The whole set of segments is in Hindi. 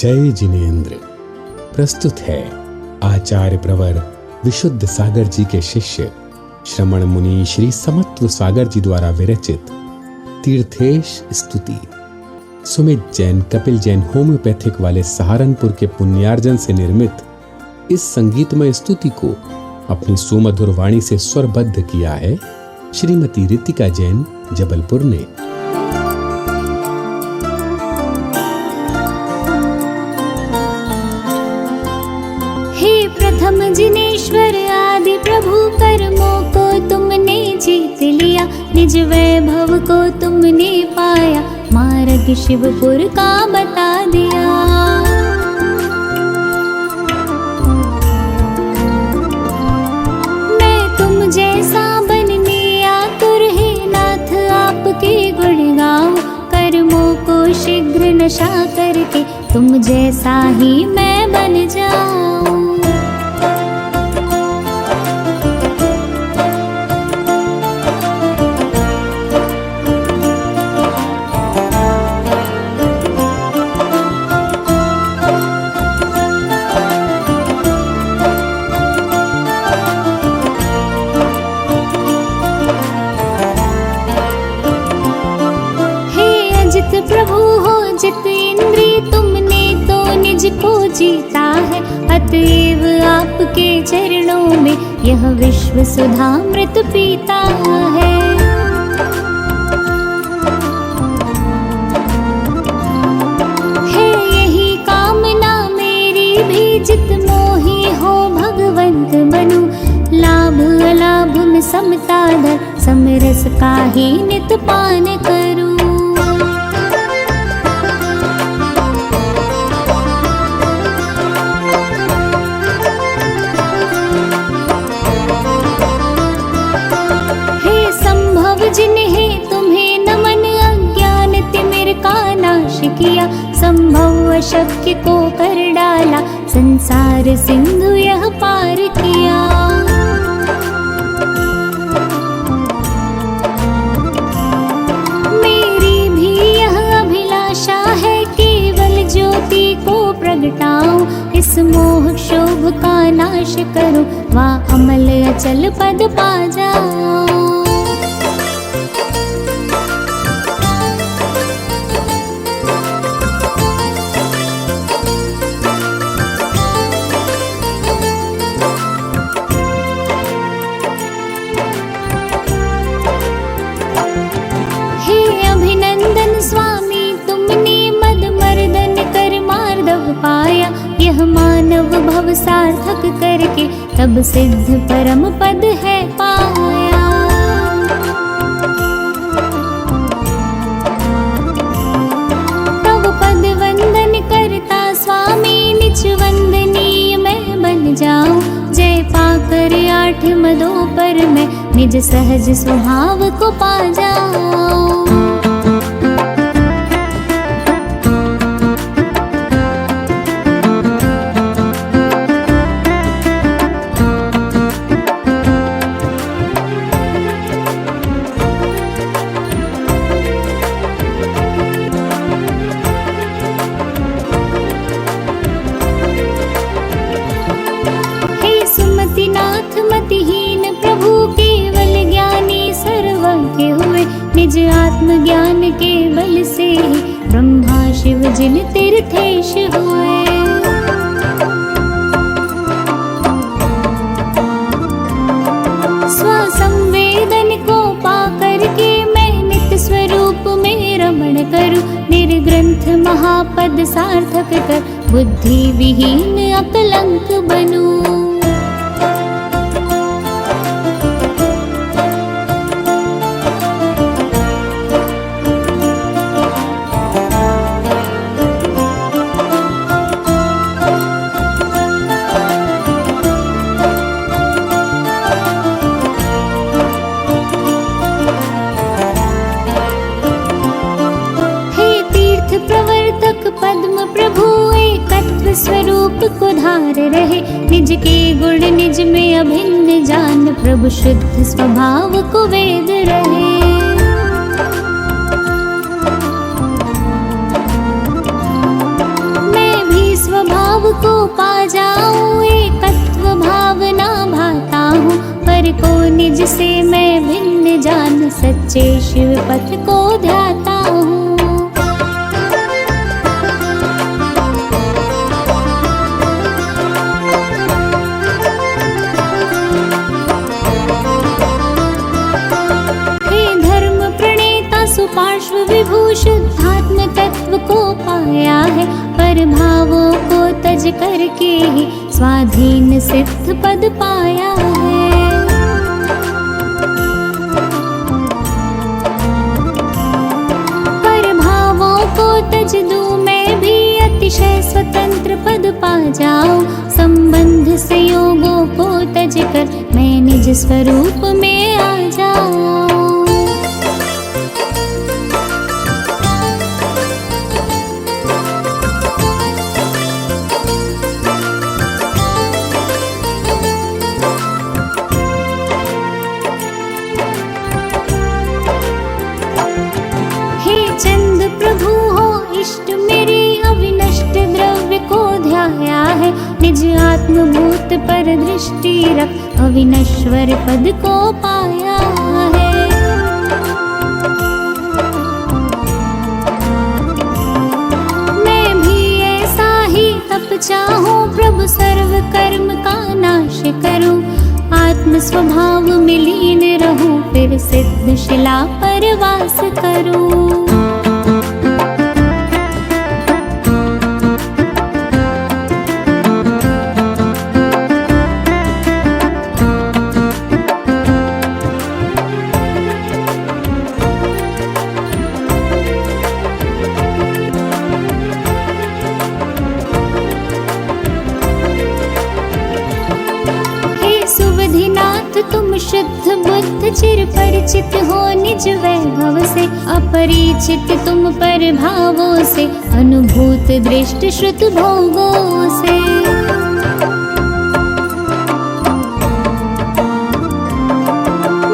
जय जिनेन्द्र। प्रस्तुत है आचार्य प्रवर विशुद्ध सागर जी के शिष्य श्रमण मुनि श्री समत्व सागर जी द्वारा विरचित तीर्थेश स्तुति। सुमित जैन कपिल जैन होम्योपैथिक वाले सहारनपुर के पुण्यार्जन से निर्मित इस संगीतमय स्तुति को अपनी सुमधुर वाणी से स्वरबद्ध किया है श्रीमती रितिका जैन जबलपुर ने। प्रथम जिनेश्वर आदि प्रभु कर्मों को तुमने जीत लिया, निज वैभव को तुमने पाया, मार्ग शिवपुर का बता दिया। मैं तुम जैसा बनने आतुर है नाथ, आपके गुण गाऊं, कर्मों को शीघ्र नशा करके तुम जैसा ही मैं बन जाऊं। प्रभु हो जित इंद्री, तुमने तो निज को जीता है, अतएव आपके चरणों में यह विश्व सुधामृत पीता है। यही कामना मेरी भी, जित मोही हो भगवंत बनूं, लाभ अलाभ में समता धर, समरस का ही नित पान करूं। जिन्हें तुम्हें नमन, अज्ञान तिमिर का नाश किया, संभव अशक्य को कर डाला, संसार सिंधु यह पार किया। मेरी भी यह अभिलाषा है, केवल ज्योति को प्रगटाऊं, इस मोह शोभ का नाश करूं, वह अमल अचल पद पा जाऊं। स्वामी तुमने मद मर्दन कर मार्दव पाया, यह मानव भव सार्थक करके तब सिद्ध परम पद है पाया। तब पद वंदन करता स्वामी, निज वंदनीय मैं बन जाऊं, जय पाकर आठ मदों पर मैं निज सहज स्वभाव को पा जाऊं। नाथ मतिहीन प्रभु केवल ज्ञानी सर्वज्ञ हुए, निज आत्मज्ञान के बल से ही ब्रह्मा शिव जिन तीर्थेश हुए। स्वसंवेदन को पा करके मैं नित्य स्वरूप में रमण करूं, निर्ग्रंथ महापद सार्थक कर बुद्धि विहीन अकलंक बनूं। पद्म प्रभु एकत्व स्वरूप को धार रहे, निज के गुण निज में अभिन्न जान, प्रभु शुद्ध स्वभाव को वेद रहे। मैं भी निज से मैं भिन्न जान, सच्चे शिव पथ को ध्याता हूँ। सुपार्श्व विभूषुद्धात्म तत्व को पाया है, पर भावों को तज करके ही स्वाधीन सिद्ध पद पाया है। पर भावों को तज दूं मैं भी, अतिशय स्वतंत्र पद पा जाऊं। संबंध संयोगों को तज कर मैं निज स्वरूप में आ जाऊं। चंद प्रभु हो इष्ट मेरे, अविनष्ट द्रव्य को ध्याया है। निज आत्मभूत पर दृष्टि रख, अविनश्वर पद को पाया है। मैं भी ऐसा ही तप चाहूं, प्रभु सर्व कर्म का नाश करूं। आत्म स्वभाव में लीन रहूं, फिर सिद्ध शिला पर वास करूं। तुम शुद्ध बुद्ध चिर परिचित हो निज वैभव से, अपरिचित तुम पर भावों से, अनुभूत दृष्ट श्रुत भोगों से।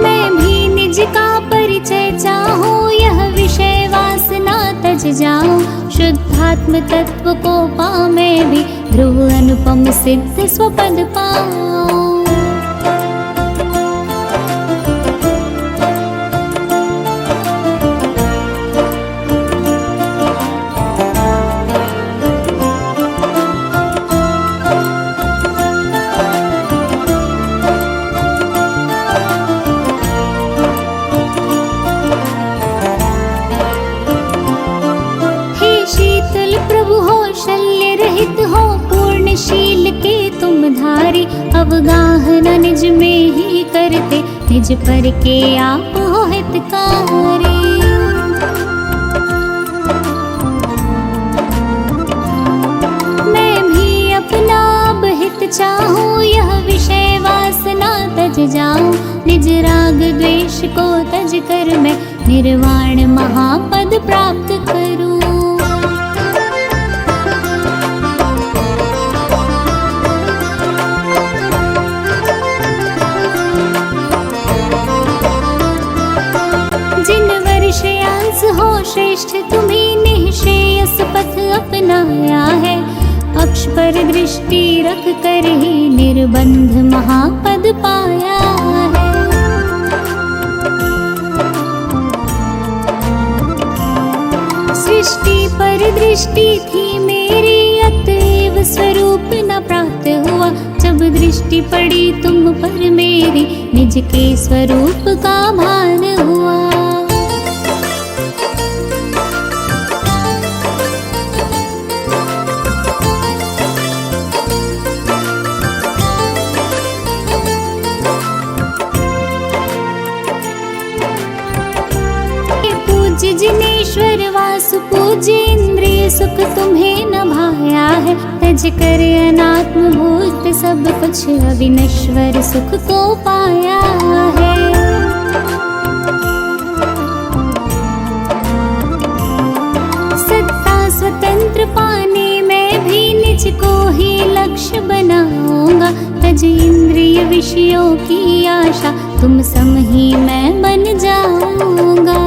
मैं भी निज का परिचय चाहूं, यह विषय वासना तज जाऊं। शुद्धात्म तत्व को पाऊं मैं भी, ध्रुव अनुपम सिद्ध स्वपद पाऊं। शील के तुम धारी, अवगाहना निज में ही करते, निज पर के आप हो हितकारी। मैं भी अपना अब हित चाहूं, यह विषय वासना तज जाऊं। निज राग द्वेष को तज कर मैं निर्वाण महापद प्राप्त करूं। हो श्रेष्ठ तुम्हें निःश्रेयस पथ अपनाया है, अक्ष पर दृष्टि रख कर ही निर्बंध महापद पाया है। सृष्टि पर दृष्टि थी मेरी, अतएव स्वरूप न प्राप्त हुआ। जब दृष्टि पड़ी तुम पर मेरी, निज के स्वरूप का भान हुआ। जिनेश्वर वासु पूज्य, इंद्रिय सुख तुम्हें न भाया है। तज कर अनात्म भूत सब कुछ, अविनश्वर सुख को पाया है। सत्ता स्वतंत्र पाने मैं भी निज को ही लक्ष्य बनाऊंगा। तज इंद्रिय विषयों की आशा, तुम सम ही मैं बन जाऊंगा।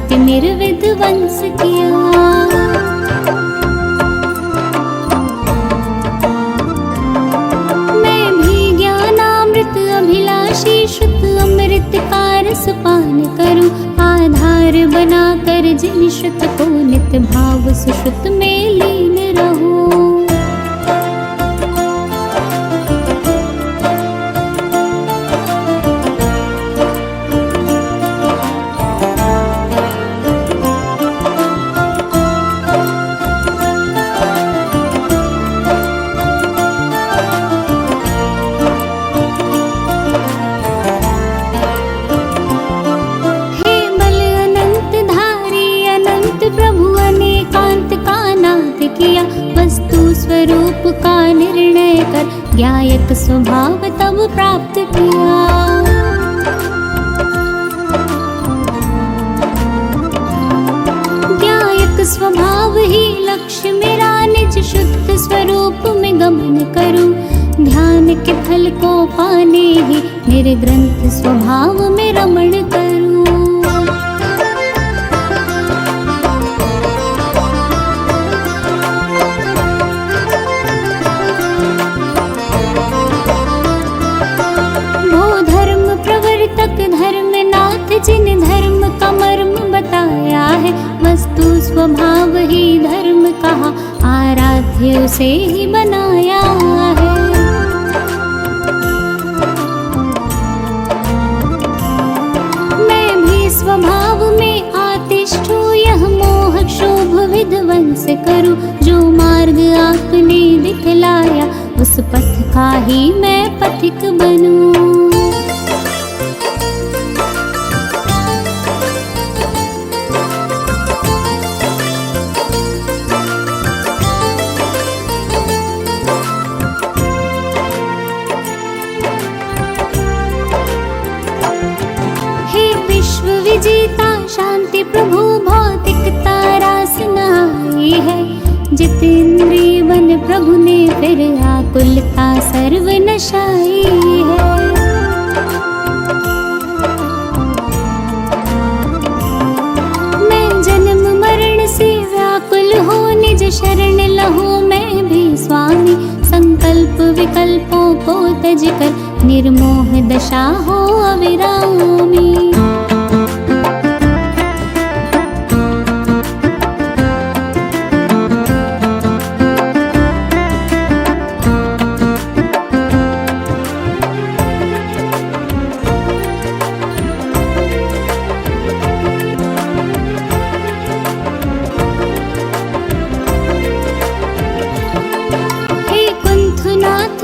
नित्य निर्विध्वंस किया। मैं भी ज्ञानामृत अभिलाषी श्रुत अमृत का रस पान करूं, आधार बनाकर जिन श्रुत को नित भाव सुश्रुत में लीन रहूं। वस्तु स्वरूप का निर्णय कर ज्ञायक स्वभाव तब प्राप्त किया। ज्ञायक स्वभाव ही लक्ष्य मेरा, निज शुद्ध स्वरूप में गमन करूं। ध्यान के फल को पाने ही निर्ग्रंथ स्वभाव में रमण करूं। जिन धर्म का मर्म बताया है, वस्तु स्वभाव ही धर्म कहा, आराध्य उसे ही बनाया है। मैं भी स्वभाव में आतिष्ठ हूँ, यह मोह क्षोभ विध्वंस करूँ। जो मार्ग आपने दिखलाया, उस पथ का ही मैं पथिक बनूं। विजेता शांति प्रभु भौतिकता रास नाई है। जितेंद्रिय बन प्रभु ने फिर आकुलता सर्व नशाई है। मैं जन्म मरण से व्याकुल हूँ, निज शरण लहूँ मैं भी स्वामी। संकल्प विकल्पों को तज कर निर्मोह दशा हो अविरामी।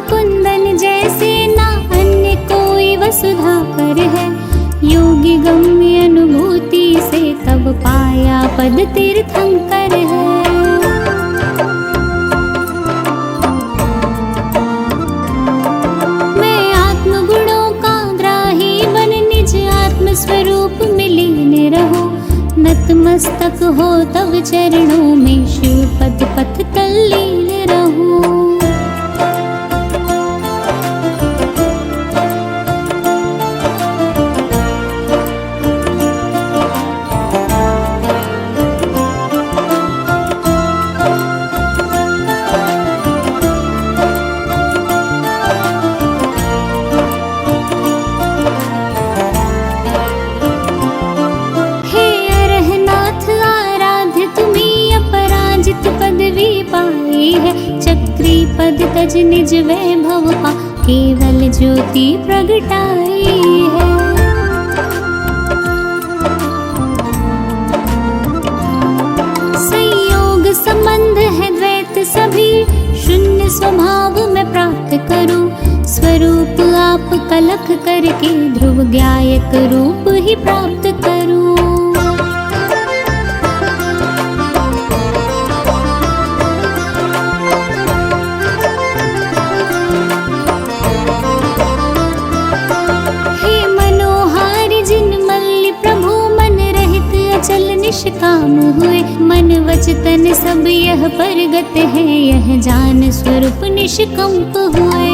कुंदन जैसे ना अन्य कोई वसुधा पर है। योगी गम्य अनुभूति से तब पाया पद तीर्थंकर है। मैं आत्म गुणों का ग्राही बन निज आत्म स्वरूप में लीन रहो। नतमस्तक हो तब चरणों में शिव पद पथ तल्लीन रहूं। चक्री पद तज निज वैभव पा, केवल ज्योति प्रगटाई है। संयोग संबंध है द्वैत सभी, शून्य स्वभाव में प्राप्त करूं। स्वरूप आप कलख करके ध्रुव ज्ञायक रूप ही प्राप्त करूं। निष्काम हुए मन वचन सब यह परगत है। यह जान स्वरूप निष्कंप हुए।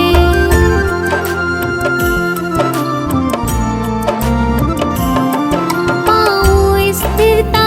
पाओ स्थिरता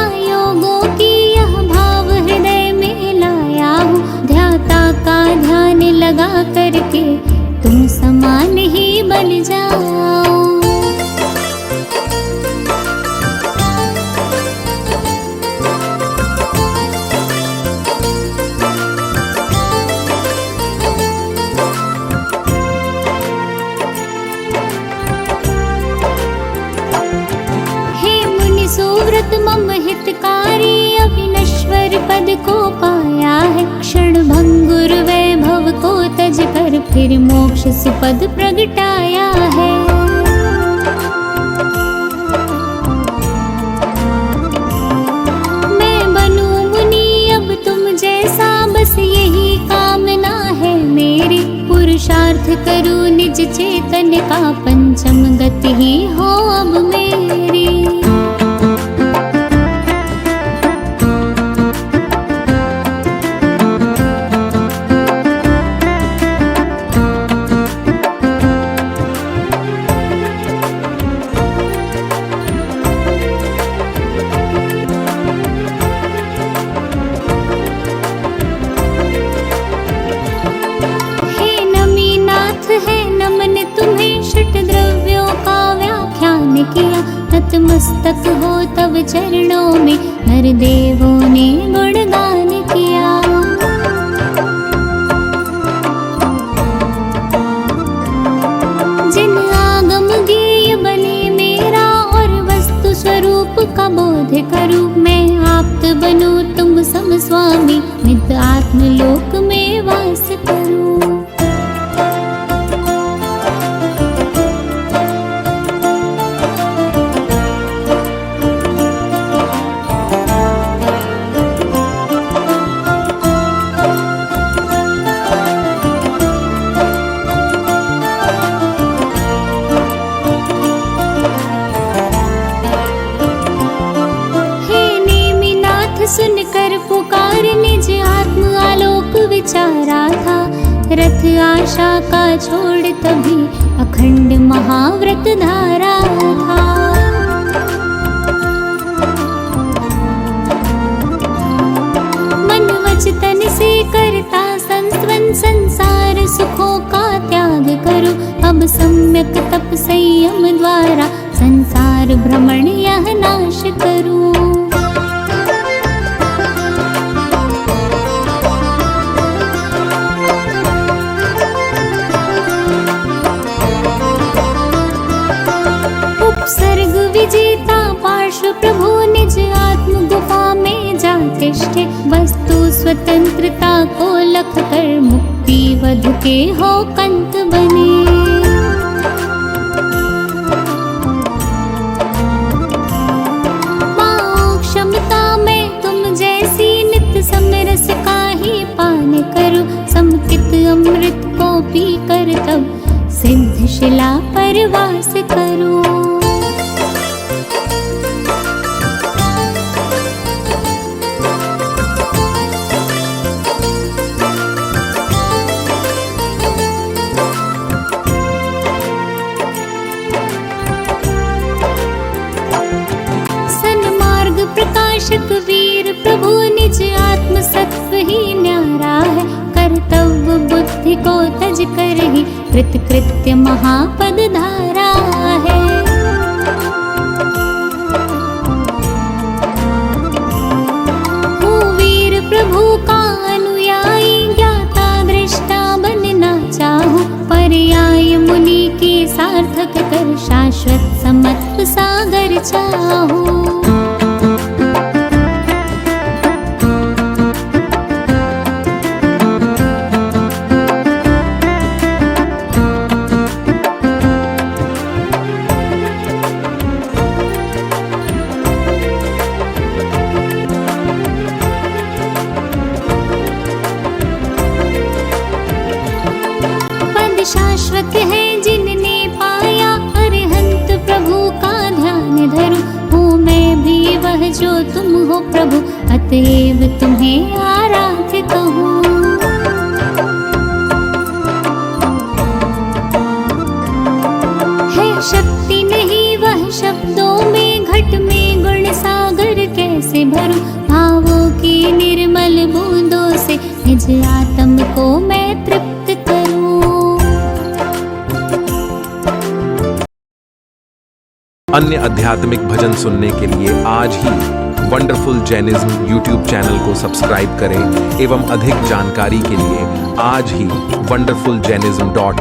मम हितकारी अविनश्वर पद को पाया है। क्षण भंगुर वैभव को तज कर फिर मोक्ष सुपद प्रगटाया है। मैं बनूं मुनि अब तुम जैसा, बस यही कामना है मेरी। पुरुषार्थ करूं निज चेतन का, पंचम गति ही हो अब मेरी। किया नतमस्तक हो तब चरणों में, नर देवों ने गुणगान किया। जिन आगम ज्ञेय बने मेरा, और वस्तु स्वरूप का बोध करूं। मैं आप्त बनूं तुम सम स्वामी, नित आत्मलोक में वास करूं। सुनकर पुकार निज आत्म आलोक विचारा था। रथ आशा का छोड़ तभी अखंड महाव्रत धारा था। मन वच तन से करता संस्वन, संसार सुखों का त्याग करो। अब सम्यक तप संयम द्वारा, संसार भ्रमण यह नाश करूं। सर्ग विजेता पार्श्व प्रभु निज आत्म गुफा में जा तिष्ठे। वस्तु स्वतंत्रता को लख कर, मुक्ति वधु के हो कंत बने। पाओ क्षमता में तुम जैसी, नित समरस का ही पान करो। समकित अमृत को पी कर तब, सिद्ध शिला पर वास करो। प्रकाशक वीर प्रभु निज आत्म सत्व ही न्यारा है। कर्तव्य बुद्धि को तज कर ही, कृत कृत्य महापद धारा है। हूँ वीर प्रभु का अनुयायी, ज्ञाता दृष्टा बनना चाहूं। पर्याय मुनि की सार्थक कर, शाश्वत समत्व सागर चाहूं। शाश्वत है जिनने पाया, अरिहंत प्रभु का ध्यान धरूं। हूँ मैं भी वह जो तुम हो प्रभु, अतएव तुम्हें आराध्य कहूँ। है शक्ति नहीं वह शब्दों में, घट में गुण सागर कैसे भरूं। भावों की निर्मल बूंदों से, निज आत्म को मैं तृप्त करूं। अन्य आध्यात्मिक भजन सुनने के लिए आज ही वंडरफुल जैनिज्म यूट्यूब चैनल को सब्सक्राइब करें एवं अधिक जानकारी के लिए आज ही wonderfulJainism.com